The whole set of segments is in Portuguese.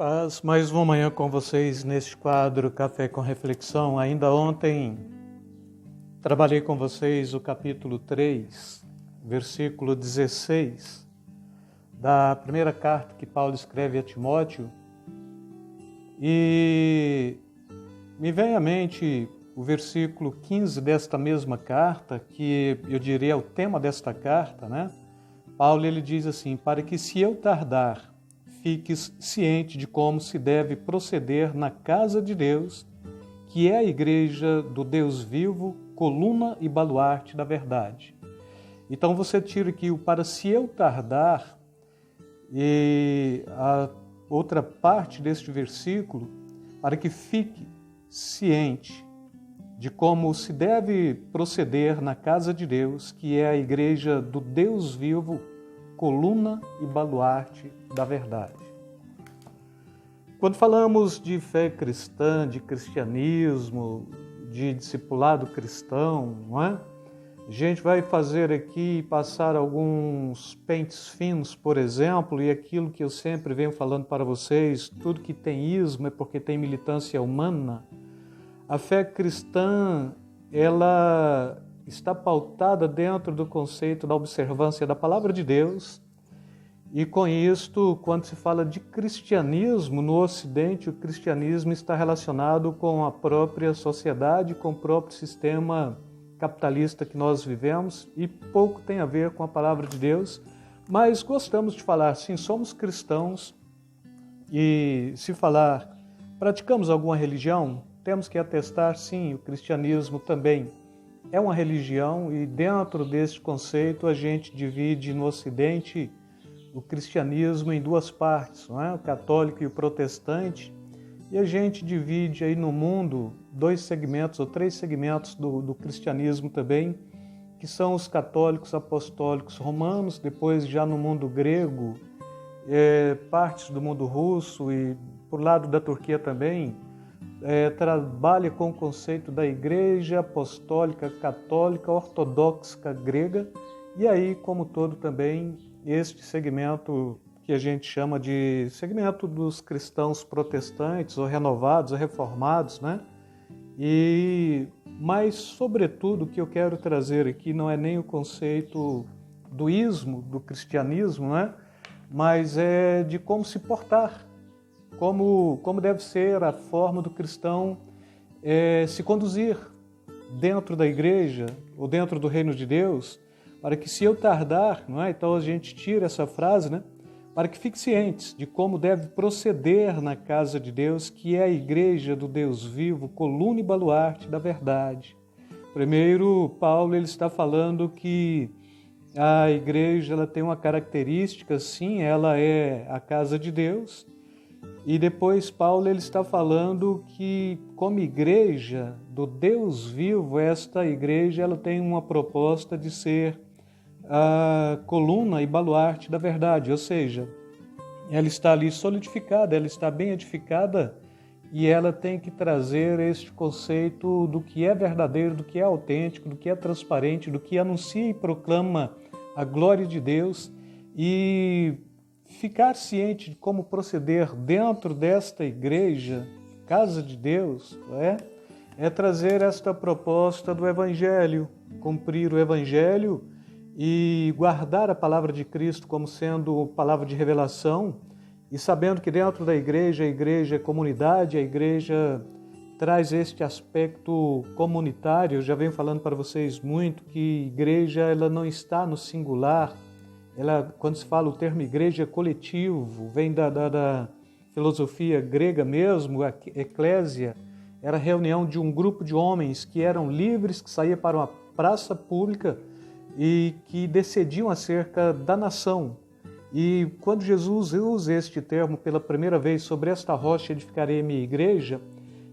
Paz, mais uma manhã com vocês neste quadro Café com Reflexão. Ainda ontem trabalhei com vocês o capítulo 3, versículo 16, da primeira carta que Paulo escreve a Timóteo. E me vem à mente o versículo 15 desta mesma carta, que eu diria é o tema desta carta, né? Paulo ele diz assim: para que se eu tardar, fiques ciente de como se deve proceder na casa de Deus, que é a igreja do Deus vivo, coluna e baluarte da verdade. Então você tira aqui o para se eu tardar, e a outra parte deste versículo, para que fique ciente de como se deve proceder na casa de Deus, que é a igreja do Deus vivo, coluna e baluarte da verdade. Quando falamos de fé cristã, de cristianismo, de discipulado cristão, não é? A gente vai fazer aqui, passar alguns pentes finos, por exemplo, e aquilo que eu sempre venho falando para vocês, tudo que tem ismo é porque tem militância humana. A fé cristã, ela está pautada dentro do conceito da observância da palavra de Deus. E com isto, quando se fala de cristianismo no Ocidente, o cristianismo está relacionado com a própria sociedade, com o próprio sistema capitalista que nós vivemos, e pouco tem a ver com a palavra de Deus, mas gostamos de falar, sim, somos cristãos, e se falar, praticamos alguma religião, temos que atestar, sim, o cristianismo também é uma religião, e dentro desse conceito a gente divide no Ocidente o cristianismo em duas partes, não é? O católico e o protestante, e a gente divide aí no mundo dois segmentos ou três segmentos do cristianismo também, que são os católicos apostólicos romanos, depois já no mundo grego, partes do mundo russo e por lado da Turquia também, trabalha com o conceito da igreja apostólica católica ortodoxa grega, e aí como todo também este segmento que a gente chama de segmento dos cristãos protestantes ou renovados ou reformados, né? Mas, sobretudo, o que eu quero trazer aqui não é nem o conceito do ismo, do cristianismo, né? Mas é de como se portar, como deve ser a forma do cristão se conduzir dentro da igreja ou dentro do reino de Deus, para que se eu tardar, não é? Então a gente tira essa frase, né? Para que fique cientes de como deve proceder na casa de Deus, que é a igreja do Deus vivo, coluna e baluarte da verdade. Primeiro, Paulo ele está falando que a igreja ela tem uma característica, sim, ela é a casa de Deus. E depois Paulo ele está falando que como igreja do Deus vivo, esta igreja ela tem uma proposta de ser a coluna e baluarte da verdade, ou seja, ela está ali solidificada, ela está bem edificada e ela tem que trazer este conceito do que é verdadeiro, do que é autêntico, do que é transparente, do que anuncia e proclama a glória de Deus, e ficar ciente de como proceder dentro desta igreja, casa de Deus, é trazer esta proposta do Evangelho, cumprir o Evangelho e guardar a palavra de Cristo como sendo palavra de revelação, e sabendo que dentro da igreja, a igreja é comunidade, a igreja traz este aspecto comunitário. Eu já venho falando para vocês muito que igreja ela não está no singular. Ela, quando se fala o termo igreja, é coletivo, vem da filosofia grega mesmo. A eclésia era a reunião de um grupo de homens que eram livres, que saía para uma praça pública e que decidiam acerca da nação. E quando Jesus usa este termo pela primeira vez, sobre esta rocha edificarei a minha igreja,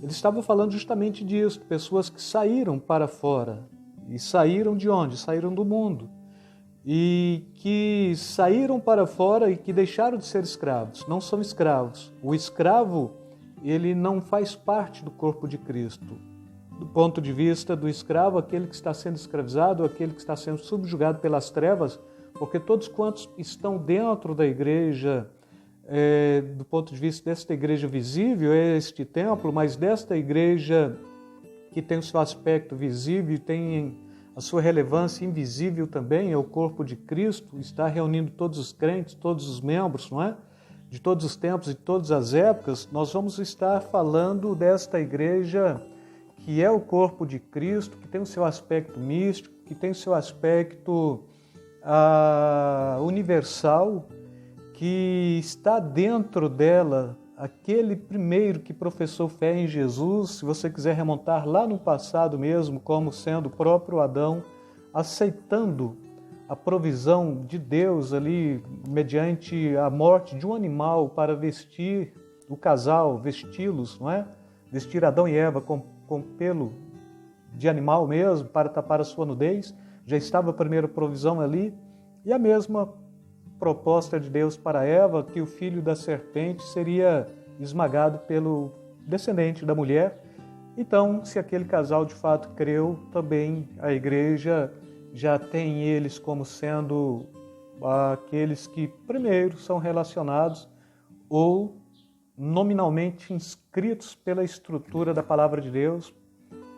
ele estava falando justamente disso, pessoas que saíram para fora. E saíram de onde? Saíram do mundo. E que saíram para fora e que deixaram de ser escravos, não são escravos. O escravo, ele não faz parte do corpo de Cristo. Do ponto de vista do escravo, aquele que está sendo escravizado, aquele que está sendo subjugado pelas trevas, porque todos quantos estão dentro da igreja do ponto de vista desta igreja visível, é este templo, mas desta igreja que tem o seu aspecto visível, tem a sua relevância invisível também, é o corpo de Cristo, está reunindo todos os crentes, todos os membros, não é? De todos os tempos e todas as épocas. Nós vamos estar falando desta igreja que é o corpo de Cristo, que tem o seu aspecto místico, que tem o seu aspecto universal, que está dentro dela aquele primeiro que professou fé em Jesus, se você quiser remontar lá no passado mesmo, como sendo o próprio Adão, aceitando a provisão de Deus ali, mediante a morte de um animal para vestir o casal, vesti-los, não é? Vestir Adão e Eva com pelo de animal mesmo, para tapar a sua nudez, já estava a primeira provisão ali, e a mesma proposta de Deus para Eva, que o filho da serpente seria esmagado pelo descendente da mulher. Então, se aquele casal de fato creu, também a igreja já tem eles como sendo aqueles que primeiro são relacionados ou nominalmente inscritos pela estrutura da palavra de Deus,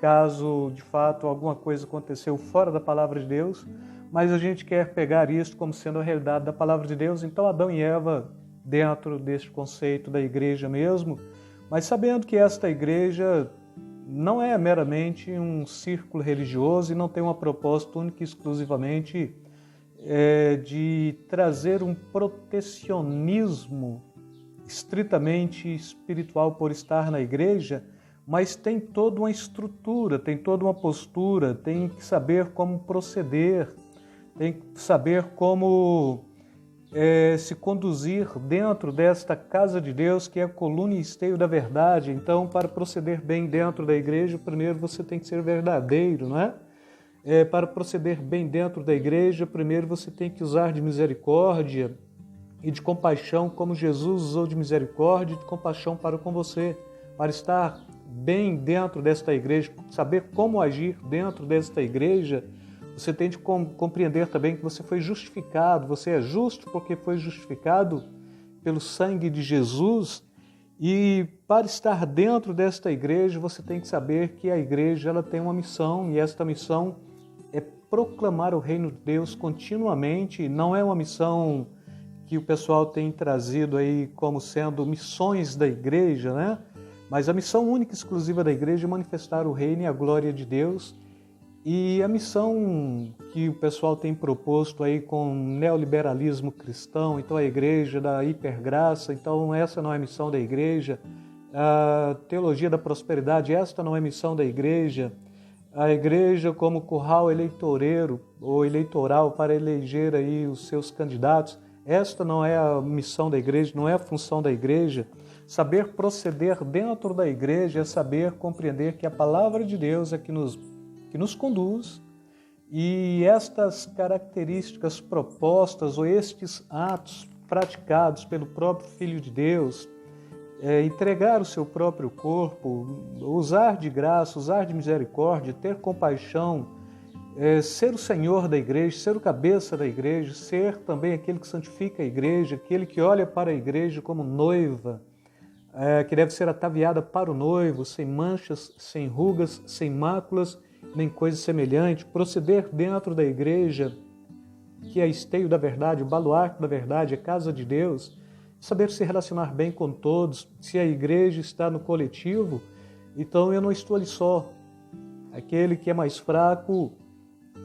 caso de fato alguma coisa aconteceu fora da palavra de Deus, mas a gente quer pegar isso como sendo a realidade da palavra de Deus. Então Adão e Eva dentro deste conceito da igreja mesmo, mas sabendo que esta igreja não é meramente um círculo religioso e não tem uma proposta única e exclusivamente de trazer um protecionismo estritamente espiritual por estar na igreja, mas tem toda uma estrutura, tem toda uma postura, tem que saber como proceder, tem que saber como se conduzir dentro desta casa de Deus, que é a coluna e esteio da verdade. Então, para proceder bem dentro da igreja, primeiro você tem que ser verdadeiro, não é? Para proceder bem dentro da igreja, primeiro você tem que usar de misericórdia e de compaixão, como Jesus usou de misericórdia e de compaixão para com você. Para estar bem dentro desta igreja, saber como agir dentro desta igreja, você tem de compreender também que você foi justificado, você é justo porque foi justificado pelo sangue de Jesus, e para estar dentro desta igreja você tem que saber que a igreja ela tem uma missão, e esta missão é proclamar o reino de Deus continuamente. Não é uma missão que o pessoal tem trazido aí como sendo missões da igreja, né? Mas a missão única e exclusiva da igreja é manifestar o reino e a glória de Deus. E a missão que o pessoal tem proposto aí com o neoliberalismo cristão, então a igreja da hipergraça, então essa não é a missão da igreja. A teologia da prosperidade, esta não é a missão da igreja. A igreja como curral eleitoreiro ou eleitoral para eleger aí os seus candidatos, esta não é a missão da igreja, não é a função da igreja. Saber proceder dentro da igreja é saber compreender que a palavra de Deus é que nos conduz, e estas características propostas ou estes atos praticados pelo próprio Filho de Deus, entregar o seu próprio corpo, usar de graça, usar de misericórdia, ter compaixão, ser o Senhor da igreja, ser o cabeça da igreja, ser também aquele que santifica a igreja, aquele que olha para a igreja como noiva, que deve ser ataviada para o noivo, sem manchas, sem rugas, sem máculas, nem coisa semelhante. Proceder dentro da igreja, que é esteio da verdade, o baluarte da verdade, a casa de Deus, saber se relacionar bem com todos. Se a igreja está no coletivo, então eu não estou ali só. Aquele que é mais fraco,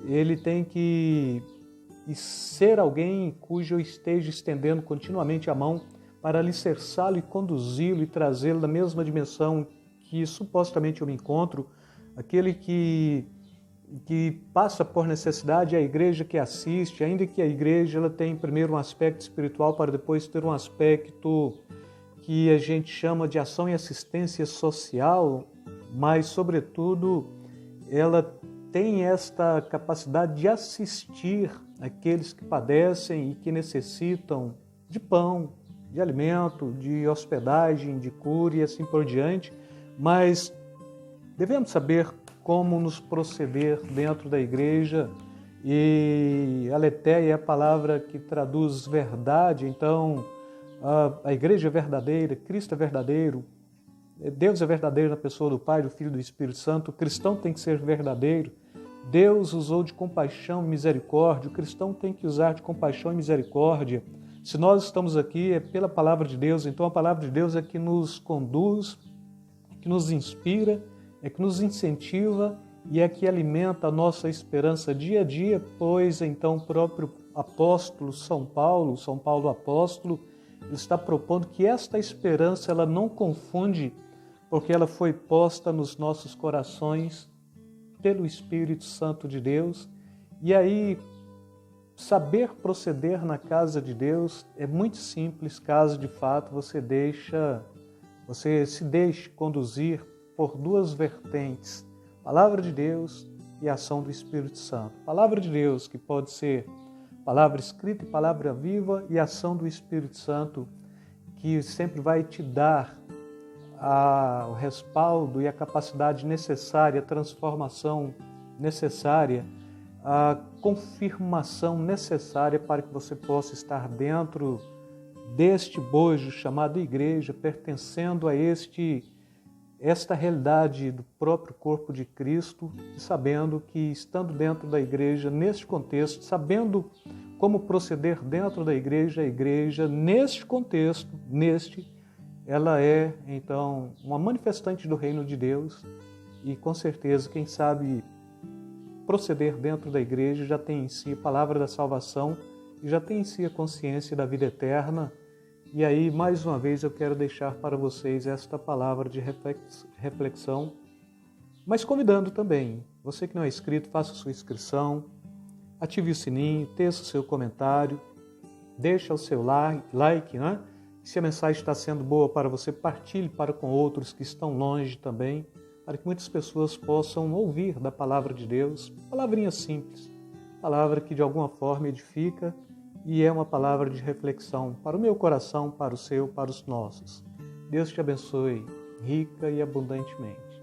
ele tem que ser alguém cujo eu esteja estendendo continuamente a mão para alicerçá-lo e conduzi-lo e trazê-lo da mesma dimensão que supostamente eu me encontro. Aquele que passa por necessidade é a igreja que assiste, ainda que a igreja ela tem primeiro um aspecto espiritual para depois ter um aspecto que a gente chama de ação e assistência social, mas, sobretudo, ela tem esta capacidade de assistir aqueles que padecem e que necessitam de pão, de alimento, de hospedagem, de cura e assim por diante, mas devemos saber como nos proceder dentro da igreja, e aletheia é a palavra que traduz verdade. Então, a igreja é verdadeira, Cristo é verdadeiro, Deus é verdadeiro na pessoa do Pai, do Filho e do Espírito Santo, o cristão tem que ser verdadeiro, Deus usou de compaixão e misericórdia, o cristão tem que usar de compaixão e misericórdia. Se nós estamos aqui é pela palavra de Deus, então a palavra de Deus é que nos conduz, que nos inspira, é que nos incentiva e é que alimenta a nossa esperança dia a dia, pois então o próprio apóstolo São Paulo apóstolo, ele está propondo que esta esperança ela não confunde, porque ela foi posta nos nossos corações pelo Espírito Santo de Deus. E aí, saber proceder na casa de Deus é muito simples, caso de fato você se deixe conduzir por duas vertentes, palavra de Deus e ação do Espírito Santo. Palavra de Deus, que pode ser palavra escrita e palavra viva, e ação do Espírito Santo, que sempre vai te dar o respaldo e a capacidade necessária, a transformação necessária, a confirmação necessária para que você possa estar dentro deste bojo chamado igreja, pertencendo a esta realidade do próprio corpo de Cristo, e sabendo que, estando dentro da igreja, neste contexto, sabendo como proceder dentro da igreja, a igreja, neste contexto, ela é, então, uma manifestante do reino de Deus, e com certeza, quem sabe proceder dentro da igreja já tem em si a palavra da salvação e já tem em si a consciência da vida eterna. E aí, mais uma vez, eu quero deixar para vocês esta palavra de reflexão, mas convidando também, você que não é inscrito, faça sua inscrição, ative o sininho, teça o seu comentário, deixa o seu like, né? Se a mensagem está sendo boa para você, partilhe para com outros que estão longe também, para que muitas pessoas possam ouvir da palavra de Deus, palavrinha simples, palavra que de alguma forma edifica e é uma palavra de reflexão para o meu coração, para o seu, para os nossos. Deus te abençoe rica e abundantemente.